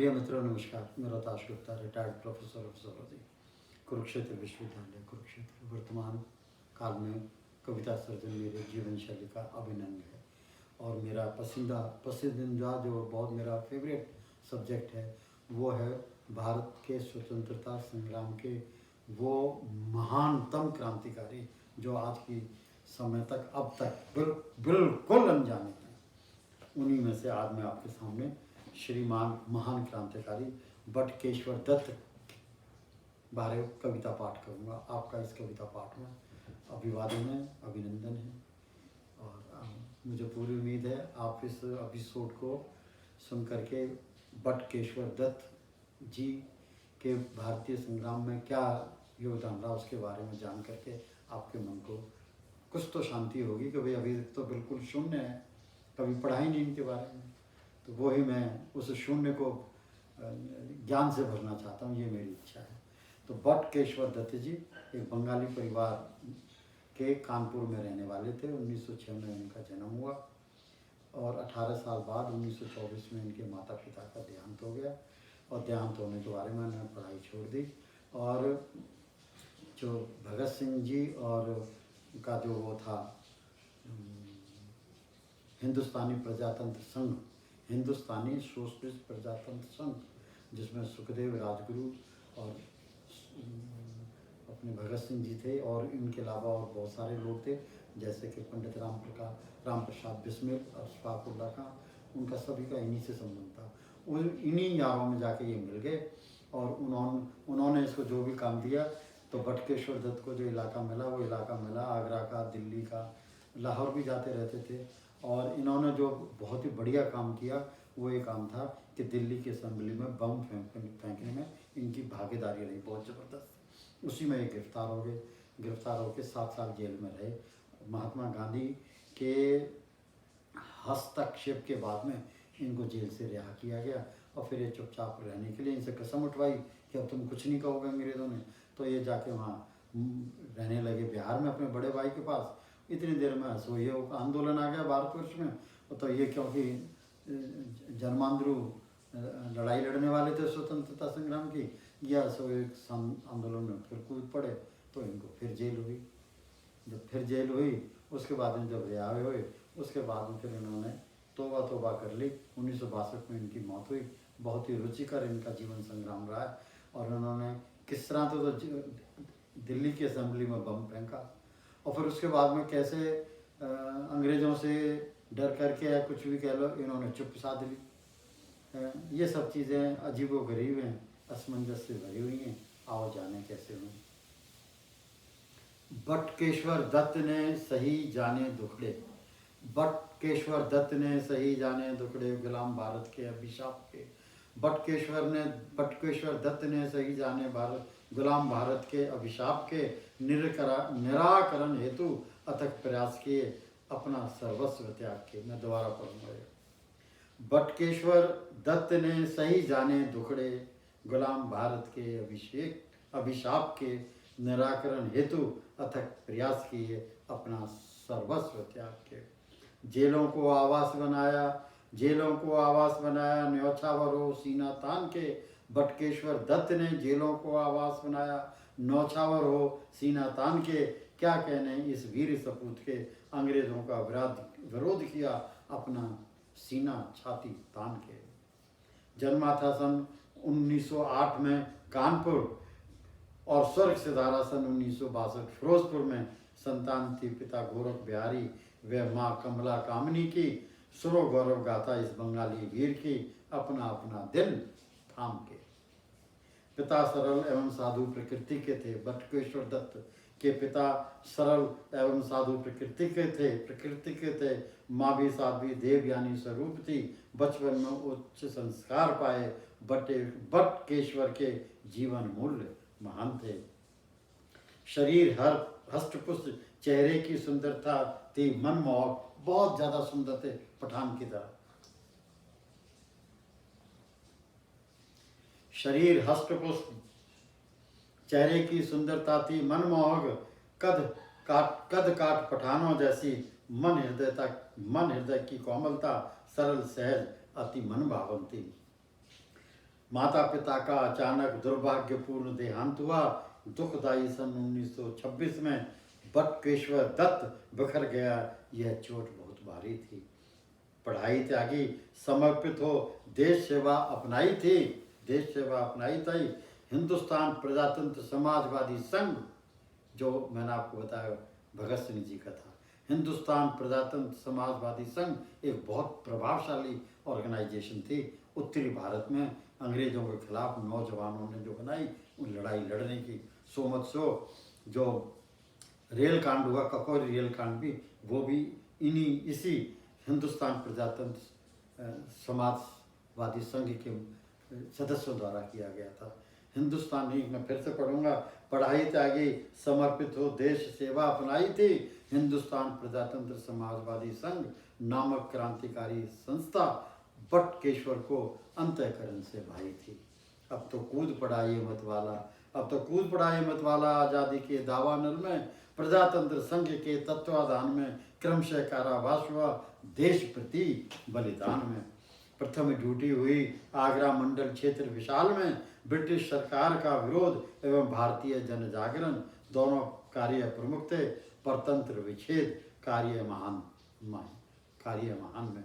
प्रिय मित्रों नमस्कार। मेरा ताश Gupta, retired professor of zoology, Kurukshetra विश्वविद्यालय कुरुक्षेत्र। वर्तमान काल में कविता सर्जन मेरे जीवन शैली का अभिन्न अंग है और मेरा पसंदीदा जो बहुत मेरा फेवरेट सब्जेक्ट है वो है भारत के स्वतंत्रता संग्राम के वो महानतम क्रांतिकारी जो आज की समय तक अब तक बिल्कुल अनजाने हैं। उन्हीं में से आज मैं आपके सामने श्रीमान महान क्रांतिकारी बटकेश्वर दत्त बारे कविता पाठ करूंगा। आपका इस कविता पाठ में अभिवादन है, अभिनंदन है और मुझे पूरी उम्मीद है आप इस एपिसोड को सुन करके बटकेश्वर दत्त जी के भारतीय संग्राम में क्या योगदान रहा उसके बारे में जान करके आपके मन को कुछ तो शांति होगी कि भाई अभी तो बिल्कुल शून्य है, कभी पढ़ा ही नहीं इनके बारे में। तो वो ही मैं उस शून्य को ज्ञान से भरना चाहता हूँ, ये मेरी इच्छा है। तो बटकेश्वर दत्त जी एक बंगाली परिवार के कानपुर में रहने वाले थे। 1906 में इनका जन्म हुआ और 18 साल बाद 1924 में इनके माता पिता का देहांत हो गया और देहांत होने के बारे में मैंने पढ़ाई छोड़ दी। और जो भगत सिंह जी और का जो वो था हिंदुस्तानी प्रजातंत्र संघ, हिंदुस्तानी सोशलिस्ट प्रजातंत्र संघ, जिसमें सुखदेव राजगुरु और अपने भगत सिंह जी थे और इनके अलावा और बहुत सारे लोग थे जैसे कि पंडित राम प्रसाद बिस्मिल और अशफाकुल्ला खां। उनका सभी का इन्हीं से संबंध था। इन्हीं यारों में जाके ये मिल गए और उन्होंने इसको जो भी काम दिया तो बटकेश्वर दत्त को जो इलाका मिला वो इलाका मिला आगरा का, दिल्ली का, लाहौर भी जाते रहते थे। और इन्होंने जो बहुत ही बढ़िया काम किया वो ये काम था कि दिल्ली के असेंबली में बम फेंकने में इनकी भागीदारी रही बहुत ज़बरदस्त। उसी में ये गिरफ्तार होकर 7 साल जेल में रहे। महात्मा गांधी के हस्तक्षेप के बाद में इनको जेल से रिहा किया गया और फिर ये चुपचाप रहने के लिए इनसे कसम उठवाई कि अब तुम कुछ नहीं कहोगे अंग्रेज़ों ने। तो ये जाके वहाँ रहने लगे बिहार में अपने बड़े भाई के पास। इतनी देर में असहयोग का आंदोलन आ गया भारतवर्ष में। तो ये क्योंकि जन्मांध्रु लड़ाई लड़ने वाले थे स्वतंत्रता संग्राम की, यह असहयोग आंदोलन में फिर कूद पड़े तो इनको फिर जेल हुई। जब फिर जेल हुई उसके बाद में जब रिहा हुए उसके बाद में फिर इन्होंने तोबा कर ली। 1962 में इनकी मौत हुई। बहुत ही रुचिकर इनका जीवन संग्राम रहा है। और उन्होंने किस तरह तो दिल्ली की असेंबली में बम फेंका और फिर उसके बाद में कैसे अंग्रेज़ों से डर करके या कुछ भी कह लो इन्होंने चुप साध ली। ये सब चीज़ें अजीब व गरीब हैं, असमंजस से भरी हुई हैं। आओ जाने कैसे हुई। बटकेश्वर दत्त ने सही जाने दुखड़े, बटकेश्वर दत्त ने सही जाने दुखड़े गुलाम भारत के अभिशाप के। बटकेश्वर दत्त ने सही जाने गुलाम भारत के अभिशाप के निराकरण हेतु अथक प्रयास किए अपना सर्वस्व त्याग के। मैं दोबारा पढ़ूंगा। बटकेश्वर दत्त ने सही जाने दुखड़े गुलाम भारत के अभिशाप के निराकरण हेतु अथक प्रयास किए अपना सर्वस्व त्याग के। जेलों को आवास बनाया न्योछावर सीना तान के। बटकेश्वर दत्त ने जेलों को आवास बनाया नौछावर हो सीना तान के। क्या कहने इस वीर सपूत के अंग्रेजों का विरोध किया अपना सीना छाती तान के। जन्मा था सन 1908 में कानपुर और स्वर्ग सिधारा सन 1962 फिरोजपुर में। संतान थी पिता गोरख बिहारी व माँ कमला कामिनी की। सुनो गौरव गाथा इस बंगाली वीर की अपना अपना दिल थाम के। पिता सरल एवं साधु प्रकृति के थे। बटकेश्वर दत्त के पिता सरल एवं साधु प्रकृति के थे। माँ भी साध्वी देवयानी स्वरूप थी। बचपन में उच्च संस्कार पाए। बटकेश्वर के जीवन मूल्य महान थे। शरीर हर हष्टपुष्ट, चेहरे की सुंदरता थी मनमोहक। बहुत ज्यादा सुंदर थे, पठान की तरह। शरीर हष्टपुष्ट, चेहरे की सुंदरता थी मनमोहक। कद काट पठानों जैसी मन हृदय की कोमलता। सरल सहज अति मन भावन थी। माता पिता का अचानक दुर्भाग्यपूर्ण देहांत हुआ। दुखदायी सन 1926 में बटुकेश्वर दत्त बिखर गया। यह चोट बहुत भारी थी। पढ़ाई त्यागी, समर्पित हो देश सेवा अपनाई थी। हिंदुस्तान प्रजातंत्र समाजवादी संघ, जो मैंने आपको बताया भगत सिंह जी का था। हिंदुस्तान प्रजातंत्र समाजवादी संघ एक बहुत प्रभावशाली ऑर्गेनाइजेशन थी। उत्तरी भारत में अंग्रेजों के खिलाफ नौजवानों ने जो बनाई उन लड़ाई लड़ने की। सो मच सो जो रेल कांड हुआ, ककोरी रेल कांड भी, वो भी इसी हिंदुस्तान प्रजातंत्र समाजवादी संघ के सदस्यों द्वारा किया गया था। हिंदुस्तानी, मैं फिर से पढ़ूंगा, पढ़ाई त्यागी, समर्पित हो देश सेवा अपनाई थी। हिंदुस्तान प्रजातंत्र समाजवादी संघ नामक क्रांतिकारी संस्था बटुकेश्वर को अंतःकरण से भाई थी। अब तो कूद पड़ा ये मत वाला आज़ादी के दावानल में। प्रजातंत्र संघ के तत्वाधान में क्रमशः कारावास हुआ देश प्रति बलिदान में। प्रथम ड्यूटी हुई आगरा मंडल क्षेत्र विशाल में। ब्रिटिश सरकार का विरोध एवं भारतीय जन जागरण दोनों कार्य प्रमुख थे। परतंत्र विच्छेद कार्य महान में।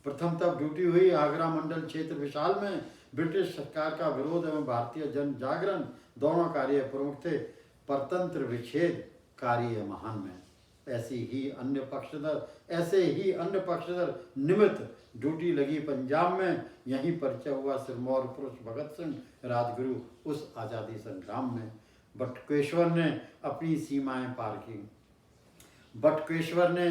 प्रथम तब ड्यूटी हुई आगरा मंडल क्षेत्र विशाल में। ब्रिटिश सरकार का विरोध एवं भारतीय जन जागरण दोनों कार्य प्रमुख थे। परतंत्र विच्छेद कार्य महान में। ऐसे ही अन्य पक्षधर निमित्त ड्यूटी लगी पंजाब में। यहीं परिचय हुआ सिरमौर पुरुष भगत सिंह राजगुरु उस आज़ादी संग्राम में। बटुकेश्वर ने अपनी सीमाएं पार की। बटुकेश्वर ने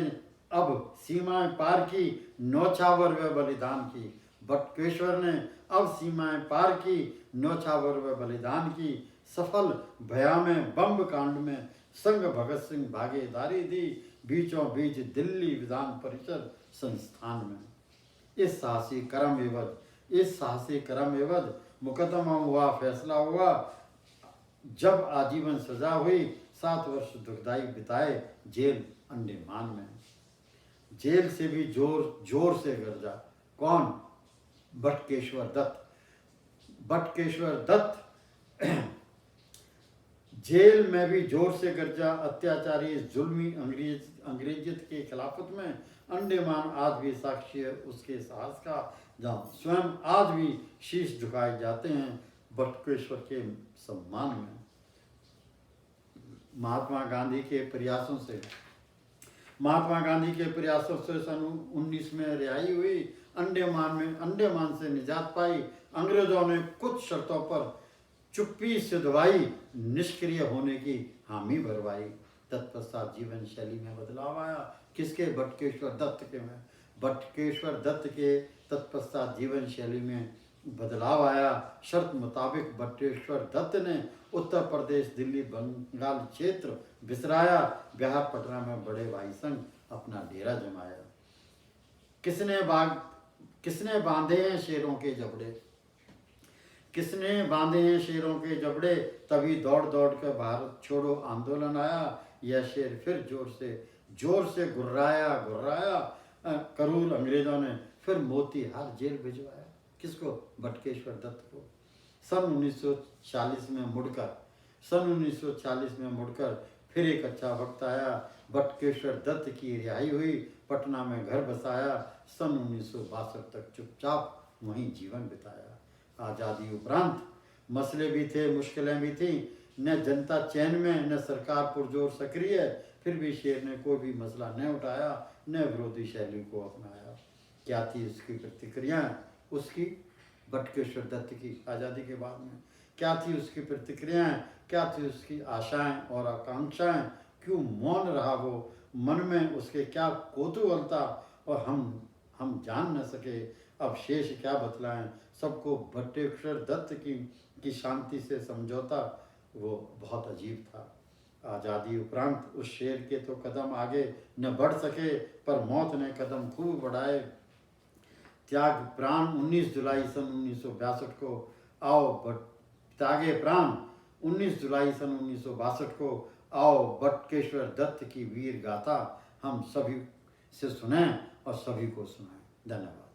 अब सीमाएं पार की, न्योछावर व बलिदान की। बटुकेश्वर ने अब सीमाएं पार की, न्योछावर व बलिदान की। सफल भयामे बम्ब कांड में संघ भगत सिंह भागीदारी दी। बीचों बीच दिल्ली विधान परिषद संस्थान में। इस साहसी कर्म एवज मुकदमा हुआ, फैसला हुआ। जब आजीवन सजा हुई, 7 वर्ष दुखदाई बिताए जेल अंडमान में। जेल से भी जोर से गरजा। कौन? बटुकेश्वर दत्त जेल में भी जोर से गरजा। अत्याचारी जुल्मी अंग्रेजियत के खिलाफत में अंडमान आज भी साक्षी है उसके साहस का, जहाँ स्वयं आज भी शीश झुकाए जाते हैं बटुकेश्वर के सम्मान में। महात्मा गांधी के प्रयासों से सन 19 में रिहाई हुई। अंडमान से निजात पाई। अंग्रेजों ने कुछ शर्तों पर चुप्पी से दबाई, निष्क्रिय होने की हामी भरवाई। तत्पश्चात जीवन शैली में बदलाव आया। किसके? बटुकेश्वर दत्त के तत्पश्चात जीवन शैली में बदलाव आया। शर्त मुताबिक बटुकेश्वर दत्त ने उत्तर प्रदेश, दिल्ली, बंगाल क्षेत्र बिसराया। बिहार पटना में बड़े भाई संग अपना डेरा जमाया। किसने बांधे हैं शेरों के जबड़े? तभी दौड़ कर भारत छोड़ो आंदोलन आया। यह शेर फिर जोर से गुर्राया। करूर अंग्रेजों ने फिर मोतीहार जेल भिजवाया। किसको? बटुकेश्वर दत्त को। सन 1940 में मुड़कर फिर एक अच्छा वक्त आया। बटुकेश्वर दत्त की रिहाई हुई। पटना में घर बसाया। सन 1962 तक चुपचाप वहीं जीवन बिताया। आज़ादी उपरांत मसले भी थे, मुश्किलें भी थीं। न जनता चैन में, न सरकार पुरजोर सक्रिय। फिर भी शेर ने कोई भी मसला न उठाया, न विरोधी शैली को अपनाया। क्या थी उसकी प्रतिक्रियाएं? उसकी बटुकेश्वर दत्त की आज़ादी के बाद में क्या थी उसकी प्रतिक्रियाएं? क्या थी उसकी आशाएं और आकांक्षाएं? क्यों मौन रहा वो? मन में उसके क्या कौतूहल था और हम जान न सके। अब शेष क्या बतलाएं सबको। बटुकेश्वर दत्त की शांति से समझौता वो बहुत अजीब था। आज़ादी उपरांत उस शेर के तो कदम आगे न बढ़ सके, पर मौत ने कदम खूब बढ़ाए। त्याग प्राण 19 जुलाई सन 1962 को आओ बटुकेश्वर दत्त की वीर गाथा हम सभी से सुने और सभी को सुनाएं। धन्यवाद।